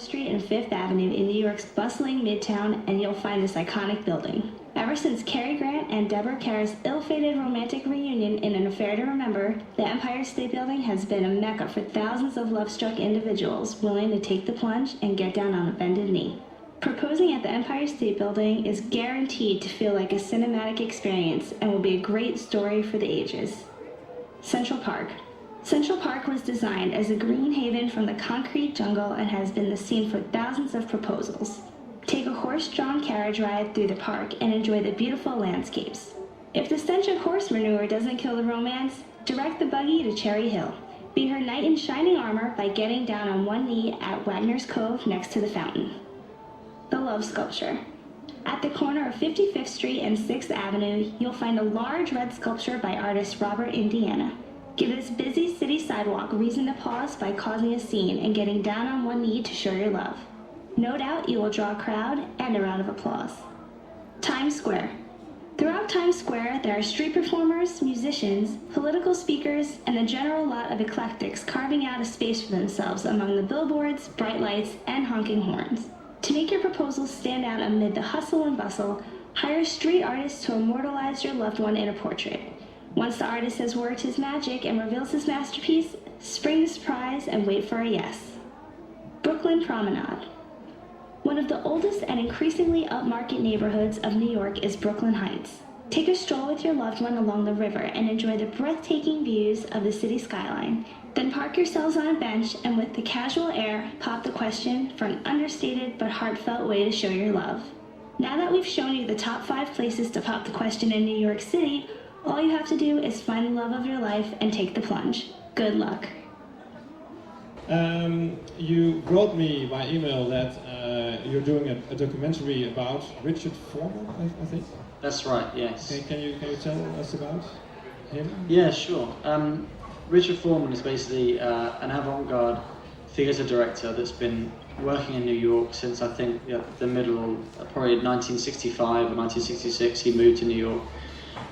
Street and Fifth Avenue in New York's bustling Midtown, and you'll find this iconic building. Ever since Cary Grant and Deborah Kerr's ill-fated romantic reunion in An Affair to Remember, the Empire State Building has been a mecca for thousands of love-struck individuals willing to take the plunge and get down on a bended knee. Proposing at the Empire State Building is guaranteed to feel like a cinematic experience and will be a great story for the ages. Central Park. Central Park was designed as a green haven from the concrete jungle and has been the scene for thousands of proposals. Take a horse-drawn carriage ride through the park and enjoy the beautiful landscapes. If the stench of horse manure doesn't kill the romance, direct the buggy to Cherry Hill. Be her knight in shining armor by getting down on one knee at Wagner's Cove next to the fountain. The Love Sculpture. At the corner of 55th Street and 6th Avenue, you'll find a large red sculpture by artist Robert Indiana. Give this busy city sidewalk reason to pause by causing a scene and getting down on one knee to show your love. No doubt you will draw a crowd and a round of applause. Times Square. Throughout Times Square, there are street performers, musicians, political speakers, and a general lot of eclectics carving out a space for themselves among the billboards, bright lights, and honking horns. To make your proposals stand out amid the hustle and bustle, hire street artists to immortalize your loved one in a portrait. Once the artist has worked his magic and reveals his masterpiece, spring the surprise and wait for a yes. Brooklyn Promenade. One of the oldest and increasingly upmarket neighborhoods of New York is Brooklyn Heights. Take a stroll with your loved one along the river and enjoy the breathtaking views of the city skyline. Then park yourselves on a bench and with the casual air, pop the question for an understated but heartfelt way to show your love. Now that we've shown you the top 5 places to pop the question in New York City, all you have to do is find the love of your life and take the plunge. Good luck. You wrote me by email that you're doing a documentary about Richard Foreman, I think. That's right, yes. Okay, can you tell us about him? Yeah, sure. Richard Foreman is basically an avant-garde theatre director that's been working in New York since I think the middle, probably 1965 or 1966, he moved to New York.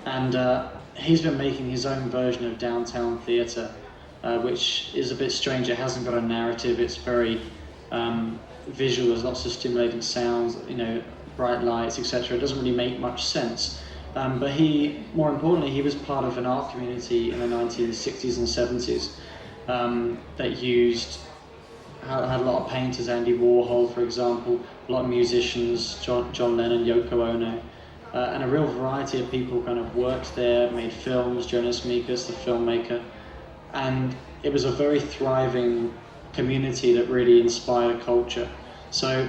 And he's been making his own version of downtown theatre, which is a bit strange. It hasn't got a narrative, it's very visual, there's lots of stimulating sounds, bright lights, etc. It doesn't really make much sense. But more importantly, he was part of an art community in the 1960s and 70s that had a lot of painters, Andy Warhol, for example, a lot of musicians, John Lennon, Yoko Ono, and a real variety of people kind of worked there, made films, Jonas Mekas, the filmmaker, and it was a very thriving community that really inspired a culture. So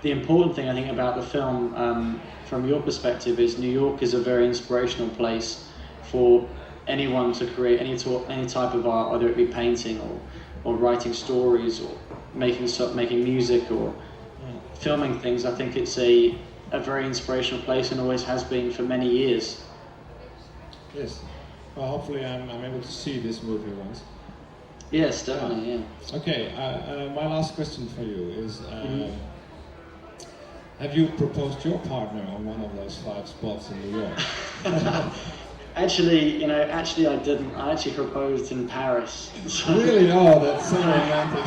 the important thing I think about the film, from your perspective, is New York is a very inspirational place for anyone to create any type of art, whether it be painting or writing stories or making music or filming things. I think it's a very inspirational place and always has been for many years. Yes. Well, hopefully I'm able to see this movie once. Yes, definitely, yeah. Okay, my last question for you is, have you proposed your partner on one of those 5 spots in New York? Actually, I didn't. I actually proposed in Paris. Really? Oh, that's so romantic.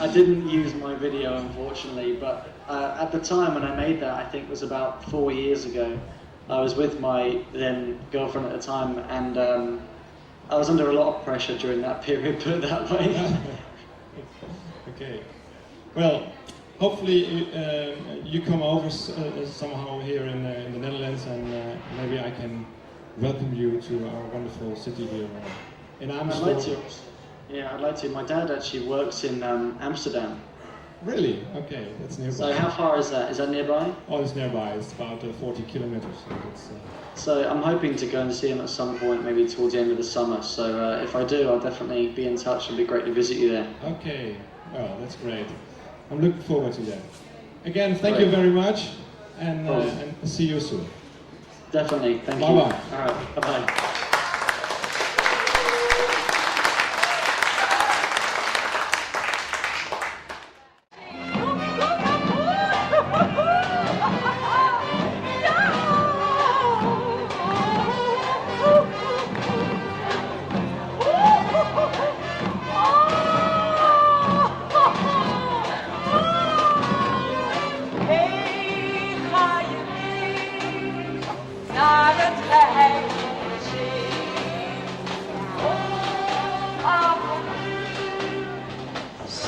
I didn't use my video, unfortunately, but at the time when I made that, I think it was about 4 years ago, I was with my then girlfriend at the time, and I was under a lot of pressure during that period, put it that way. Okay. Well, hopefully you come over somehow here in the Netherlands, and maybe I can welcome you to our wonderful city here in Amsterdam. I'd like to. Yeah, I'd like to. My dad actually works in Amsterdam. Really? Okay, that's nearby. So how far is that? Is that nearby? Oh, it's nearby. It's about 40 kilometers. So I'm hoping to go and see him at some point, maybe towards the end of the summer. So if I do, I'll definitely be in touch. It'd be great to visit you there. Okay. Well, that's great. I'm looking forward to that. Again, thank you very much, and see you soon. Definitely. Thank you. Bye-bye. All right. Bye-bye.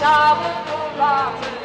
Samen